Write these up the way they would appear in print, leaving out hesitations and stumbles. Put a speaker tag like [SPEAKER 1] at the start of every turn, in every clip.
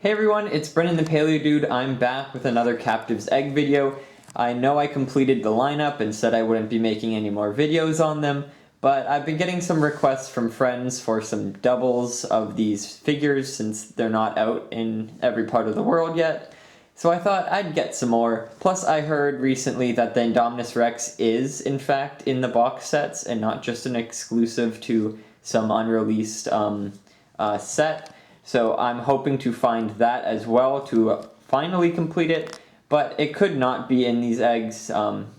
[SPEAKER 1] Hey everyone, it's Brennan the Paleo Dude. I'm back with another Captivz egg video. I know I completed the lineup and said I wouldn't be making any more videos on them, but I've been getting some requests from friends for some doubles of these figures since they're not out in every part of the world yet. So I thought I'd get some more. Plus I heard recently that the Indominus Rex is in fact in the box sets and not just an exclusive to some unreleased set. So I'm hoping to find that as well to finally complete it, but it could not be in these eggs.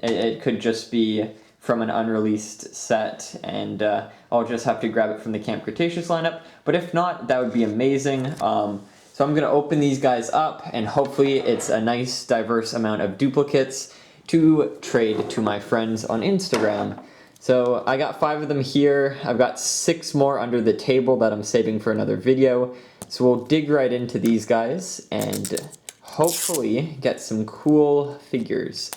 [SPEAKER 1] It could just be from an unreleased set, and I'll just have to grab it from the Camp Cretaceous lineup. But if not, that would be amazing. So I'm going to open these guys up, and hopefully it's a nice diverse amount of duplicates to trade to my friends on Instagram. So I got 5 of them here. I've got 6 more under the table that I'm saving for another video. So we'll dig right into these guys and hopefully get some cool figures.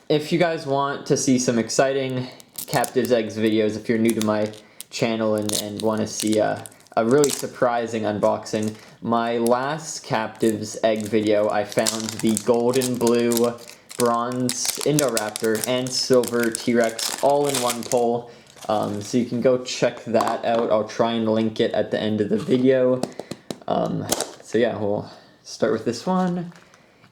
[SPEAKER 1] If you guys want to see some exciting Captivz Eggs videos, if you're new to my channel and want to see a really surprising unboxing, my last Captivz Egg video I found the golden blue bronze Indoraptor and silver T-Rex all in one pull. So you can go check that out. I'll try and link it at the end of the video. So yeah, we'll start with this one.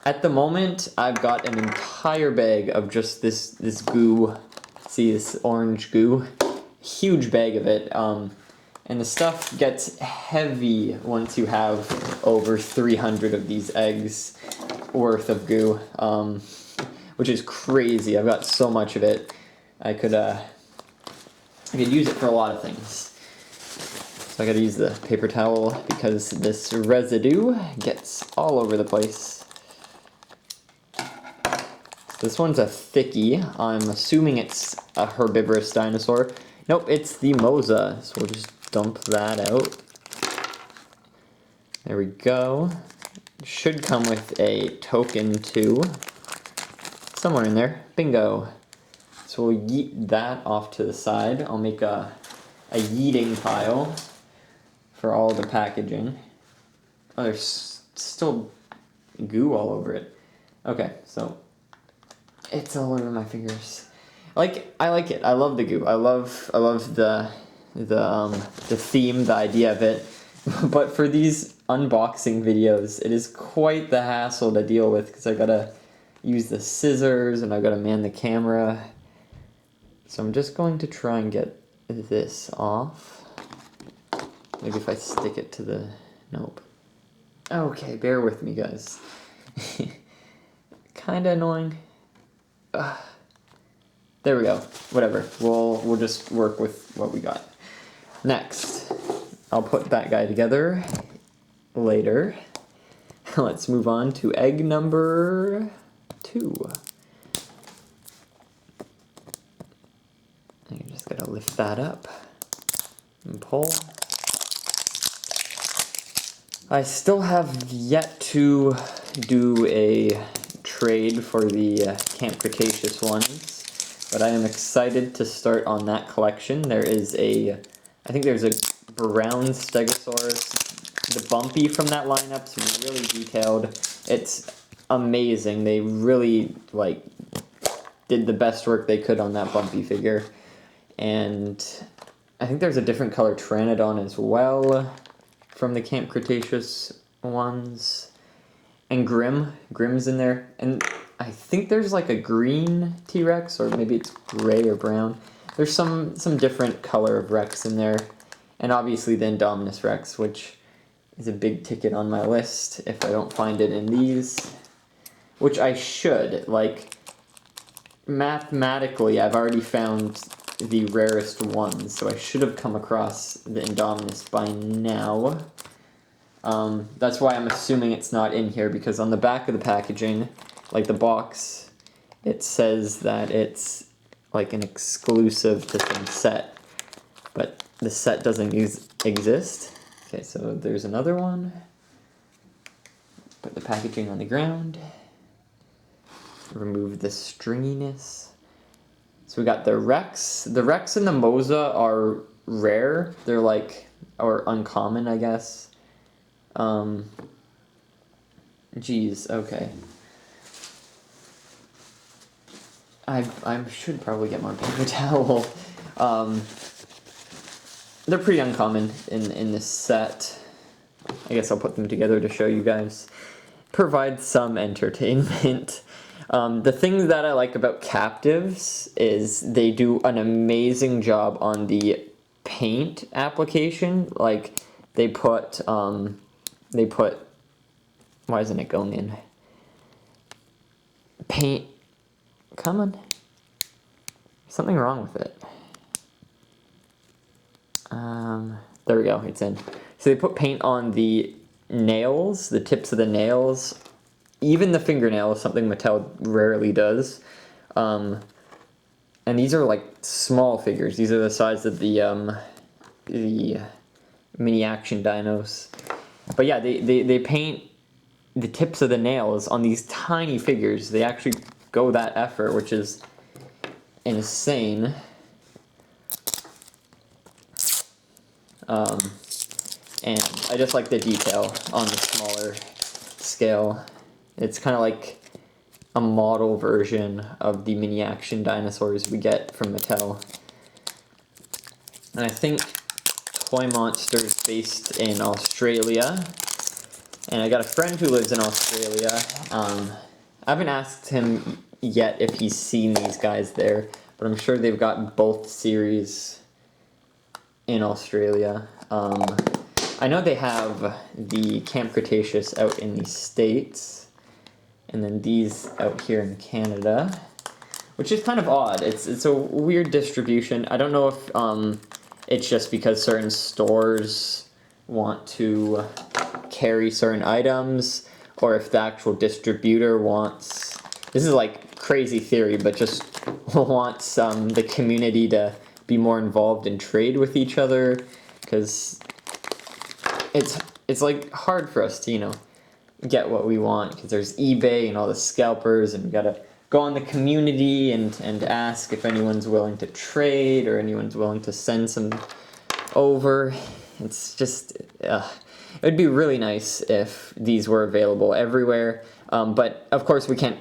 [SPEAKER 1] At the moment, I've got an entire bag of just this goo. See this orange goo? Huge bag of it. And the stuff gets heavy once you have over 300 of these eggs worth of goo. Which is crazy. I've got so much of it. I could use it for a lot of things. So I gotta use the paper towel because this residue gets all over the place. This one's a thickie. I'm assuming it's a herbivorous dinosaur. Nope, it's the Mosa. So we'll just dump that out. There we go. Should come with a token too. Somewhere in there. Bingo. So we'll yeet that off to the side. I'll make a yeeting pile for all the packaging. Oh, there's still goo all over it. Okay, so it's all over my fingers. I like it. I love the goo. I love the theme, the idea of it. But for these unboxing videos, it is quite the hassle to deal with because I gotta use the scissors and I've gotta man the camera. So I'm just going to try and get this off. Maybe if I stick it to the... Nope. Okay, bear with me, guys. Kinda annoying. There we go. Whatever. We'll just work with what we got. Next, I'll put that guy together later. Let's move on to egg number 2. You just gotta lift that up and pull. I still have yet to do a trade for the Camp Cretaceous ones, but I am excited to start on that collection. There is I think there's a brown Stegosaurus. The bumpy from that lineup's really detailed. It's amazing. They really did the best work they could on that bumpy figure. And I think there's a different color Pteranodon as well from the Camp Cretaceous ones. And Grimm's in there. And I think there's like a green T-Rex, or maybe it's gray or brown. There's some different color of Rex in there. And obviously the Indominus Rex, which is a big ticket on my list if I don't find it in these. Which I should. Mathematically, I've already found the rarest ones, so I should have come across the Indominus by now. That's why I'm assuming it's not in here, because on the back of the packaging, the box, it says that it's an exclusive to some set, but the set doesn't exist. Okay, so there's another one. Put the packaging on the ground. Remove the stringiness. So we got the Rex. The Rex and the Mosa are rare. They're or uncommon, I guess. Geez, okay. I should probably get more paper towel. They're pretty uncommon in this set. I guess I'll put them together to show you guys. Provide some entertainment. The thing that I like about Captivz is they do an amazing job on the paint application. Like they put why isn't it going in? Paint. Come on. Something wrong with it. There we go, it's in. So they put paint on the nails, the tips of the nails, even the fingernails, something Mattel rarely does. And these are like small figures. These are the size of the mini action dinos. But yeah, they paint the tips of the nails on these tiny figures. They actually go that effort, which is insane. And I just like the detail on the smaller scale. It's kind of like a model version of the mini action dinosaurs we get from Mattel. And I think Toy Monster is based in Australia. And I got a friend who lives in Australia. I haven't asked him yet if he's seen these guys there, but I'm sure they've got both series in Australia. I know they have the Camp Cretaceous out in the States, and then these out here in Canada, which is kind of odd. It's a weird distribution. I don't know if it's just because certain stores want to carry certain items, or if the actual distributor wants, this is like crazy theory, but just wants the community to be more involved in trade with each other, because it's like hard for us to, you know, get what we want, because there's eBay and all the scalpers, and we gotta go on the community and ask if anyone's willing to trade or anyone's willing to send some over. It's just it would be really nice if these were available everywhere, but of course we can't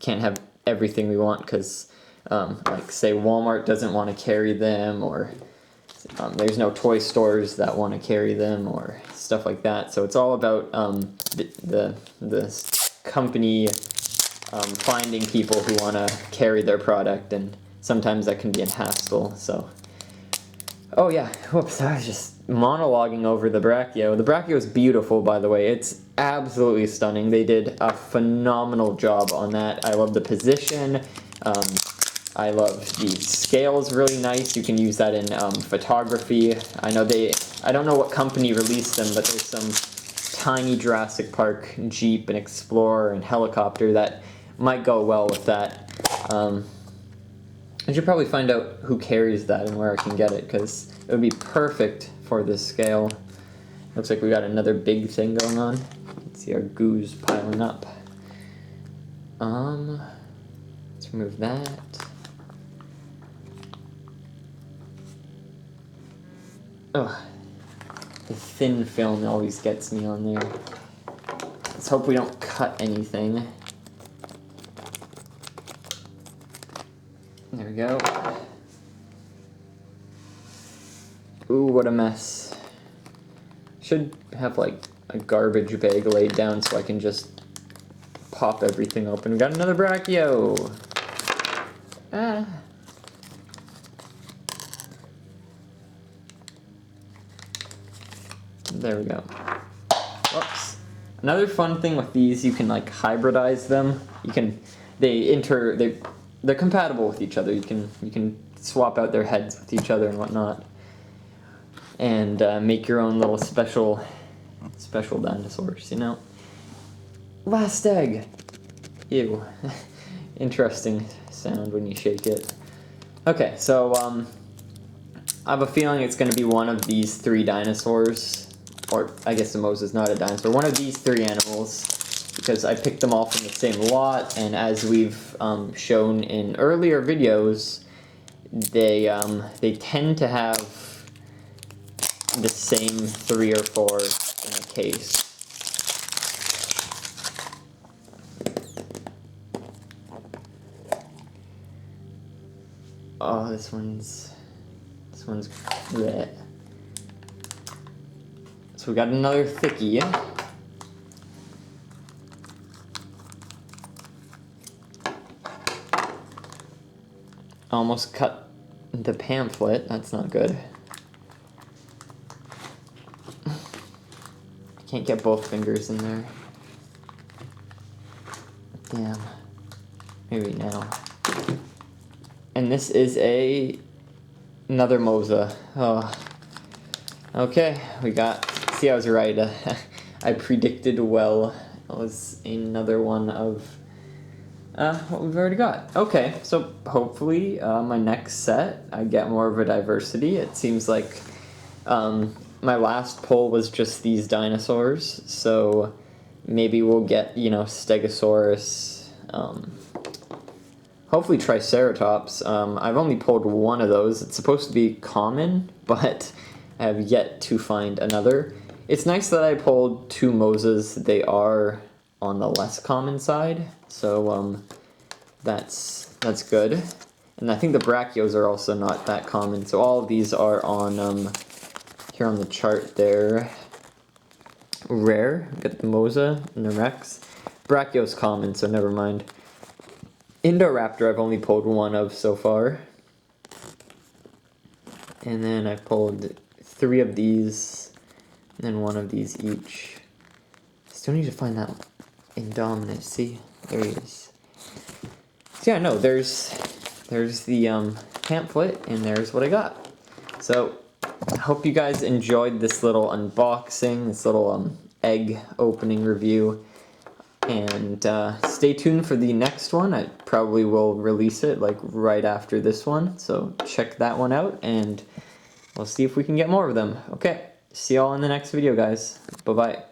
[SPEAKER 1] have everything we want, because like say Walmart doesn't want to carry them, or there's no toy stores that want to carry them, or stuff like that. So it's all about the company finding people who want to carry their product, and sometimes that can be a hassle. So, oh yeah, whoops, I was just monologuing over the brachio. The brachio is beautiful, by the way. It's absolutely stunning. They did a phenomenal job on that. I love the position. I love the scales, really nice. You can use that in photography. I don't know what company released them, but there's some tiny Jurassic Park Jeep and Explorer and helicopter that might go well with that. I should probably find out who carries that and where I can get it, because it would be perfect for this scale. Looks like we got another big thing going on. Let's see our goos piling up. Let's remove that. Ugh, the thin film always gets me on there. Let's hope we don't cut anything. There we go. Ooh, what a mess. Should have like a garbage bag laid down so I can just pop everything open. We got another brachio. Ah. There we go. Whoops. Another fun thing with these, you can like hybridize them. They're compatible with each other. You can swap out their heads with each other and whatnot, and make your own little special dinosaurs. You know. Last egg. Ew. Interesting sound when you shake it. Okay, so I have a feeling it's going to be one of these three dinosaurs. Or, I guess the Mose is not a dinosaur. One of these three animals, because I picked them all from the same lot, and as we've shown in earlier videos, they tend to have the same 3 or 4 in a case. Oh, this one's bleh. So we got another thickie. Almost cut the pamphlet. That's not good. Can't get both fingers in there. Damn. Maybe now. And this is another Mosa. Oh. Okay, we got. See, I was right. I predicted well. That was another one of what we've already got. Okay, so hopefully my next set I get more of a diversity. It seems like my last poll was just these dinosaurs, so maybe we'll get, you know, Stegosaurus, hopefully Triceratops. I've only pulled one of those. It's supposed to be common, but I have yet to find another. It's nice that I pulled 2 Mosas. They are on the less common side, so that's good. And I think the brachios are also not that common, so all of these are on here on the chart. They're rare. Got the Mosa and the Rex. Brachio's common, so never mind. Indoraptor I've only pulled 1 of so far. And then I pulled 3 of these, and then 1 of these each. Still need to find that indominus. See? There he is. So yeah, no, there's the pamphlet, and there's what I got. So I hope you guys enjoyed this little unboxing, this little egg opening review. And stay tuned for the next one. I probably will release it like right after this one, so check that one out, and we'll see if we can get more of them. Okay, see y'all in the next video, guys. Bye-bye.